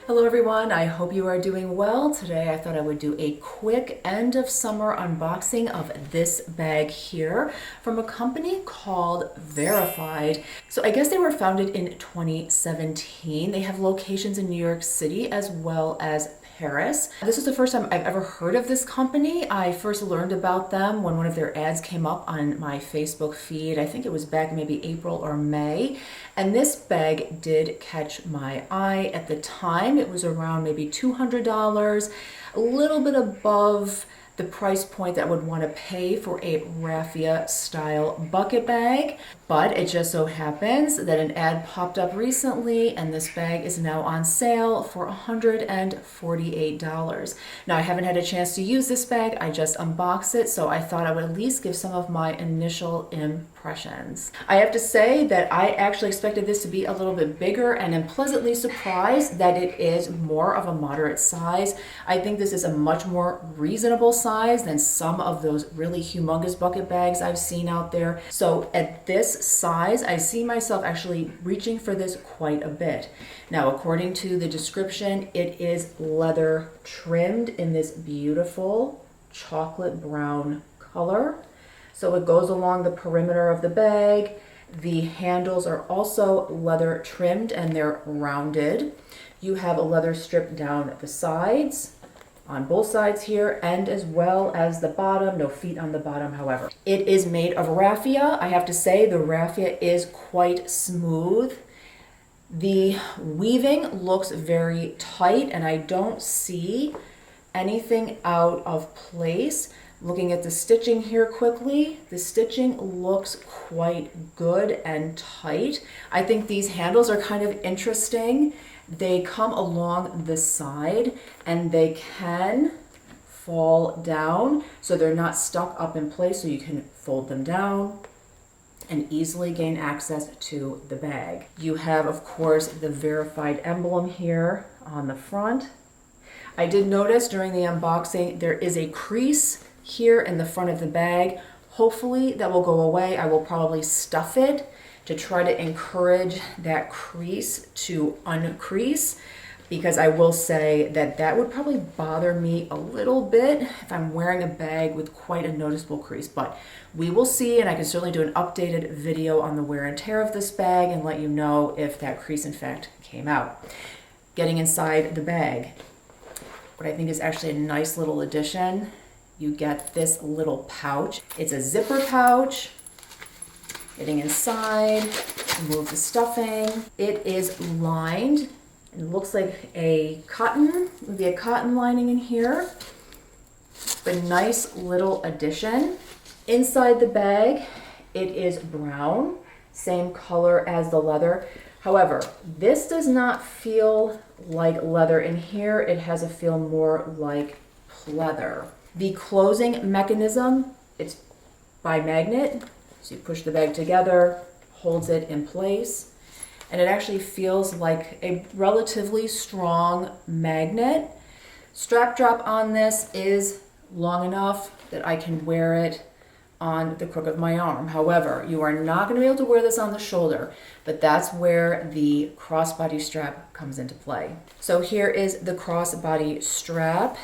Hello everyone, I hope you are doing well. Today I thought I would do a quick end of summer unboxing of this bag here from a company called Verafied. So I guess they were founded in 2017. They have locations in New York City as well as Paris. This is the first time I've ever heard of this company. I first learned about them when one of their ads came up on my Facebook feed. I think it was back maybe April or May. And this bag did catch my eye at the time. It was around maybe $200, a little bit above the price point that I would want to pay for a raffia style bucket bag. But it just so happens that an ad popped up recently and this bag is now on sale for $148. Now I haven't had a chance to use this bag, I just unboxed it, so I thought I would at least give some of my initial impressions. I have to say that I actually expected this to be a little bit bigger and am pleasantly surprised that it is more of a moderate size. I think this is a much more reasonable size than some of those really humongous bucket bags I've seen out there. So at this size, I see myself actually reaching for this quite a bit. Now, according to the description, it is leather trimmed in this beautiful chocolate brown color. So it goes along the perimeter of the bag. The handles are also leather trimmed and they're rounded. You have a leather strip down the sides, on both sides here, and as well as the bottom. No feet on the bottom, however. It is made of raffia. I have to say the raffia is quite smooth. The weaving looks very tight and I don't see anything out of place. Looking at the stitching here quickly, the stitching looks quite good and tight. I think these handles are kind of interesting. They come along the side and they can fall down, so they're not stuck up in place, so you can fold them down and easily gain access to the bag. You have, of course, the Verafied emblem here on the front. I did notice during the unboxing there is a crease here in the front of the bag. Hopefully that will go away. I will probably stuff it to try to encourage that crease to uncrease, because I will say that that would probably bother me a little bit if I'm wearing a bag with quite a noticeable crease. But we will see, and I can certainly do an updated video on the wear and tear of this bag and let you know if that crease in fact came out. Getting inside the bag, what I think is actually a nice little addition, you get this little pouch. It's a zipper pouch. Getting inside, remove the stuffing. It is lined. It looks like a cotton, maybe a cotton lining in here. A nice little addition. Inside the bag, it is brown, same color as the leather. However, this does not feel like leather in here. It has a feel more like pleather. The closing mechanism, it's by magnet. So you push the bag together, holds it in place, and it actually feels like a relatively strong magnet. Strap drop on this is long enough that I can wear it on the crook of my arm. However, you are not going to be able to wear this on the shoulder, but that's where the crossbody strap comes into play. So here is the crossbody strap.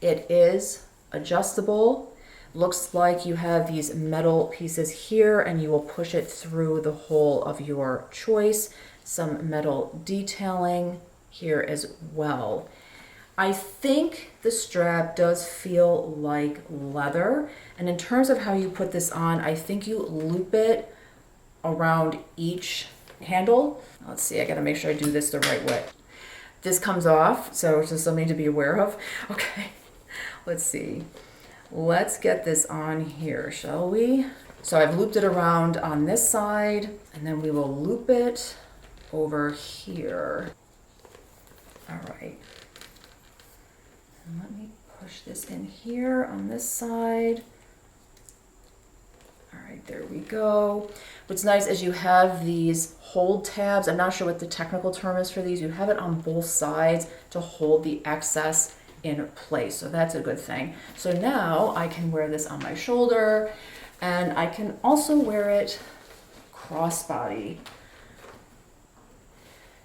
It is adjustable. Looks like you have these metal pieces here and you will push it through the hole of your choice. Some metal detailing here as well. I think the strap does feel like leather, and in terms of how you put this on, I think you loop it around each handle. Let's see, I gotta make sure I do this the right way. This comes off, so it's just something to be aware of. Okay, let's see. Let's get this on here, shall we? So I've looped it around on this side, and then we will loop it over here. All right. And let me push this in here on this side. All right, there we go. What's nice is you have these hold tabs. I'm not sure what the technical term is for these. You have it on both sides to hold the excess in place, so that's a good thing. So now I can wear this on my shoulder, and I can also wear it crossbody.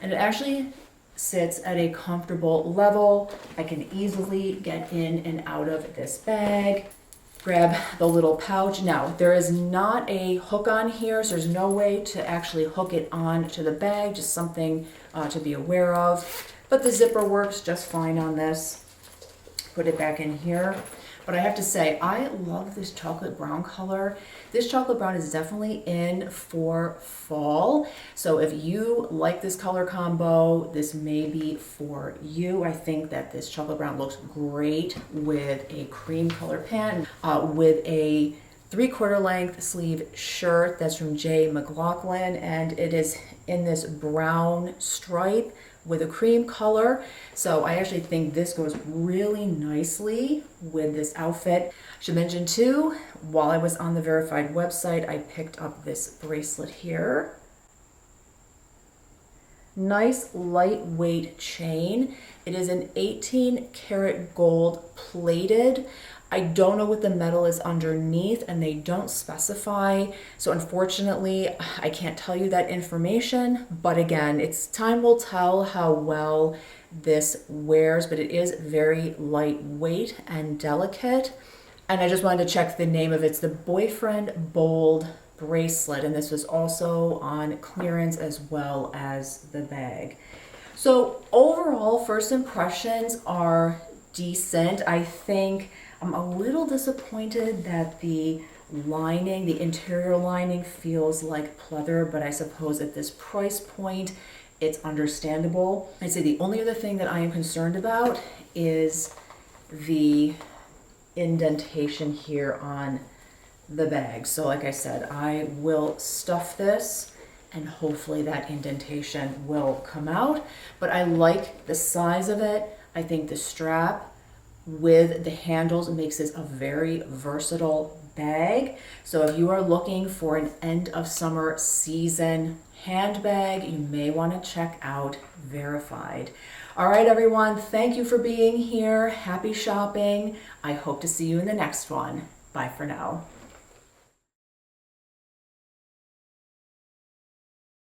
And it actually sits at a comfortable level. I can easily get in and out of this bag. Grab the little pouch. Now, there is not a hook on here, so there's no way to actually hook it on to the bag, just something to be aware of. But the zipper works just fine on this. Put it back in here. But I have to say, I love this chocolate brown color. This chocolate brown is definitely in for fall. So if you like this color combo, this may be for you. I think that this chocolate brown looks great with a cream color pant, with a 3/4 length sleeve shirt that's from J.McLaughlin, and it is in this brown stripe with a cream color. So I actually think this goes really nicely with this outfit. I should mention too, while I was on the Verafied website, I picked up this bracelet here. Nice lightweight chain. It is an 18 karat gold plated. I don't know what the metal is underneath, and they don't specify. So unfortunately, I can't tell you that information. But again, time will tell how well this wears, but it is very lightweight and delicate. And I just wanted to check the name of it. It's the Boyfriend Bold bracelet, and this was also on clearance as well as the bag. So overall, first impressions are decent. I think I'm a little disappointed that the lining, the interior lining, feels like pleather, but I suppose at this price point, it's understandable. I'd say the only other thing that I am concerned about is the indentation here on the bag. So like I said, I will stuff this and hopefully that indentation will come out. But I like the size of it. I think the strap with the handles makes this a very versatile bag. So if you are looking for an end of summer season handbag, you may want to check out Verafied. All right, everyone, thank you for being here. Happy shopping. I hope to see you in the next one. Bye for now.